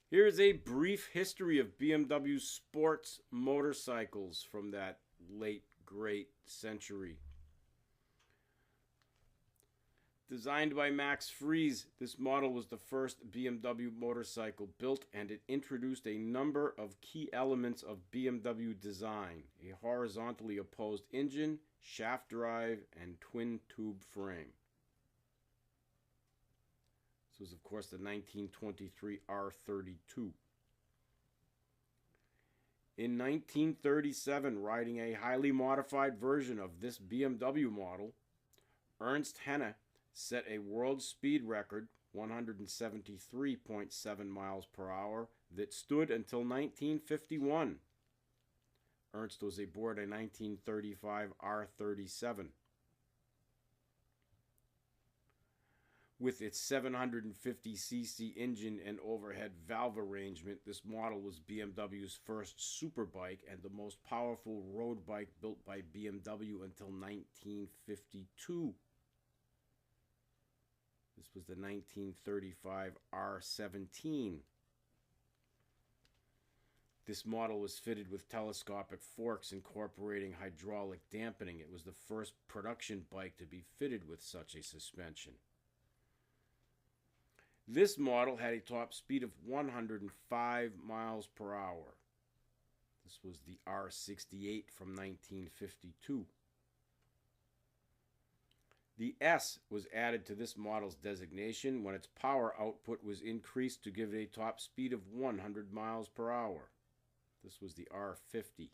Here is a brief history of BMW sports motorcycles from that late great century. Designed by Max Friese, this model was the first BMW motorcycle built, and it introduced a number of key elements of BMW design: a horizontally opposed engine, shaft drive, and twin tube frame. This was, of course, the 1923 R32. In 1937, riding a highly modified version of this BMW model, Ernst Henne set a world speed record, 173.7 miles per hour, that stood until 1951. Ernst was aboard a 1935 R37. With its 750cc engine and overhead valve arrangement, this model was BMW's first superbike and the most powerful road bike built by BMW until 1952. This was the 1935 R17. This model was fitted with telescopic forks incorporating hydraulic dampening. It was the first production bike to be fitted with such a suspension. This model had a top speed of 105 miles per hour. This was the R68 from 1952. The S was added to this model's designation when its power output was increased to give it a top speed of 100 miles per hour. This was the R50.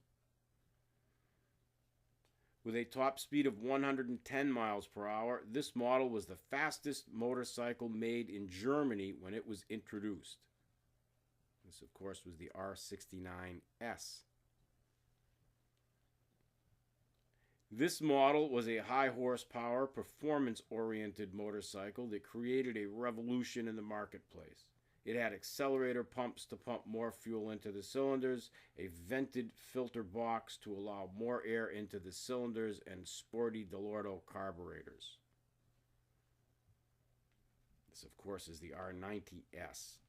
With a top speed of 110 miles per hour, this model was the fastest motorcycle made in Germany when it was introduced. This, of course, was the R69S. This model was a high horsepower, performance-oriented motorcycle that created a revolution in the marketplace. It had accelerator pumps to pump more fuel into the cylinders, a vented filter box to allow more air into the cylinders, and sporty Delorto carburetors. This, of course, is the R90S.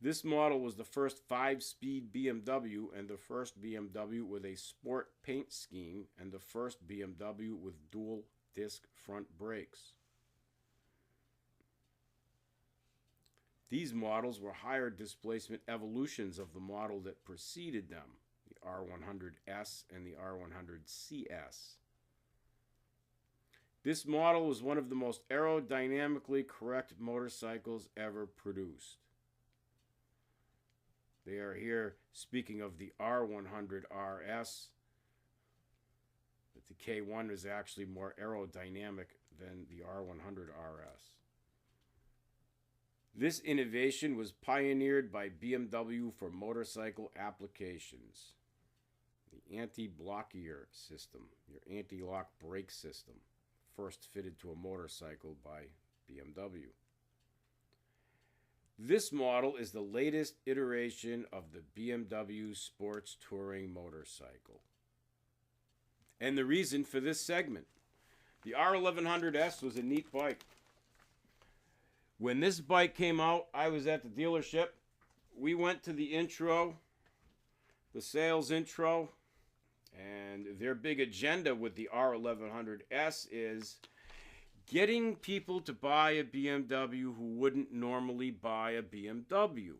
This model was the first 5-speed BMW and the first BMW with a sport paint scheme and the first BMW with dual disc front brakes. These models were higher displacement evolutions of the model that preceded them, the R100S and the R100CS. This model was one of the most aerodynamically correct motorcycles ever produced. They are here speaking of the R100RS, but the K1 is actually more aerodynamic than the R100RS. This innovation was pioneered by BMW for motorcycle applications. The anti-blockier system, your anti-lock brake system, first fitted to a motorcycle by BMW. This model is the latest iteration of the BMW sports touring motorcycle. And the reason for this segment: the R1100S was a neat bike. When this bike came out, I was at the dealership. We went to the intro, the sales intro, and their big agenda with the R1100S is getting people to buy a BMW who wouldn't normally buy a BMW.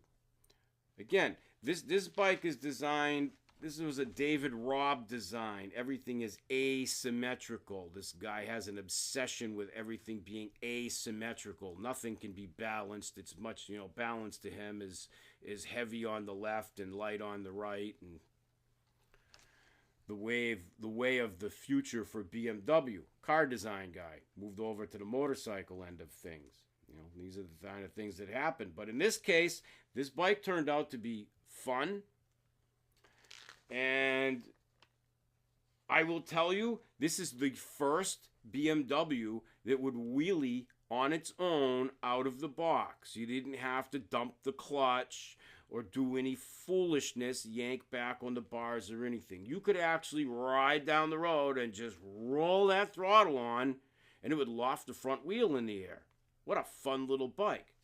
Again, this bike is designed, this was a David Robb design. Everything is asymmetrical. This guy has an obsession with everything being asymmetrical. Nothing can be balanced. It's much, balance to him is heavy on the left and light on the right, and the way of the future for BMW. Car design guy moved over to the motorcycle end of things. These are the kind of things that happen. But in this case, this bike turned out to be fun. And I will tell you, this is the first BMW that would wheelie on its own out of the box. You didn't have to dump the clutch or do any foolishness, yank back on the bars or anything. You could actually ride down the road and just roll that throttle on, and it would loft the front wheel in the air. What a fun little bike.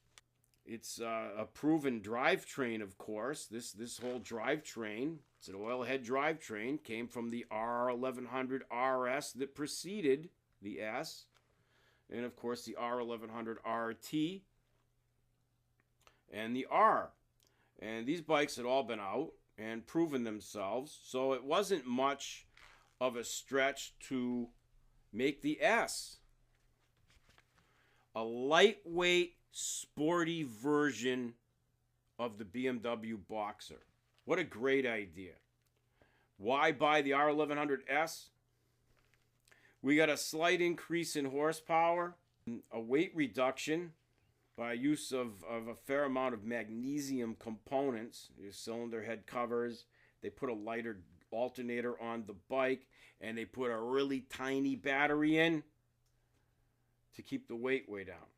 It's a proven drivetrain, of course. This whole drivetrain, it's an oil-head drivetrain, came from the R1100 RS that preceded the S, and of course the R1100 RT and the R. And these bikes had all been out and proven themselves, so it wasn't much of a stretch to make the S. A lightweight, sporty version of the BMW Boxer. What a great idea. Why buy the R1100S? We got a slight increase in horsepower, a weight reduction by use of a fair amount of magnesium components, your cylinder head covers. They put a lighter alternator on the bike, and they put a really tiny battery in to keep the weight way down.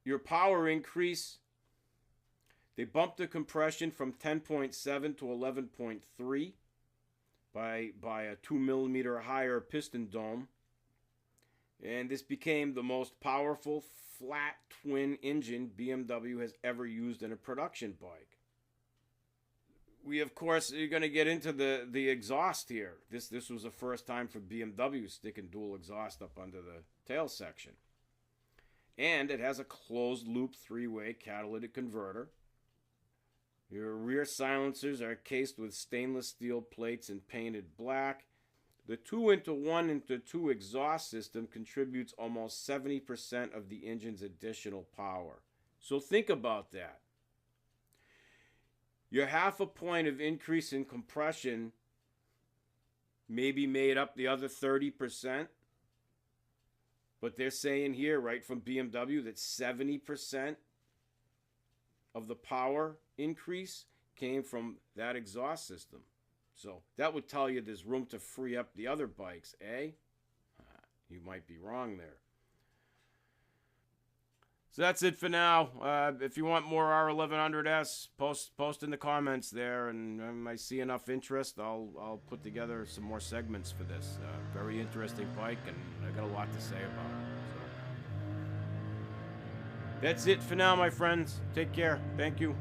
Your power increase, they bumped the compression from 10.7 to 11.3 by a 2 millimeter higher piston dome. And this became the most powerful flat twin engine BMW has ever used in a production bike. We, of course, are going to get into the exhaust here. This was the first time for BMW sticking dual exhaust up under the tail section. And it has a closed-loop three-way catalytic converter. Your rear silencers are cased with stainless steel plates and painted black. The 2-into-1-into-2 exhaust system contributes almost 70% of the engine's additional power. So think about that. Your half a point of increase in compression maybe made up the other 30%. But they're saying here, right from BMW, that 70% of the power increase came from that exhaust system. So that would tell you there's room to free up the other bikes, eh? You might be wrong there. So that's it for now. If you want more R1100S, post in the comments there, and when I see enough interest, I'll put together some more segments for this. Very interesting bike, and I got a lot to say about it. So. That's it for now, my friends. Take care. Thank you.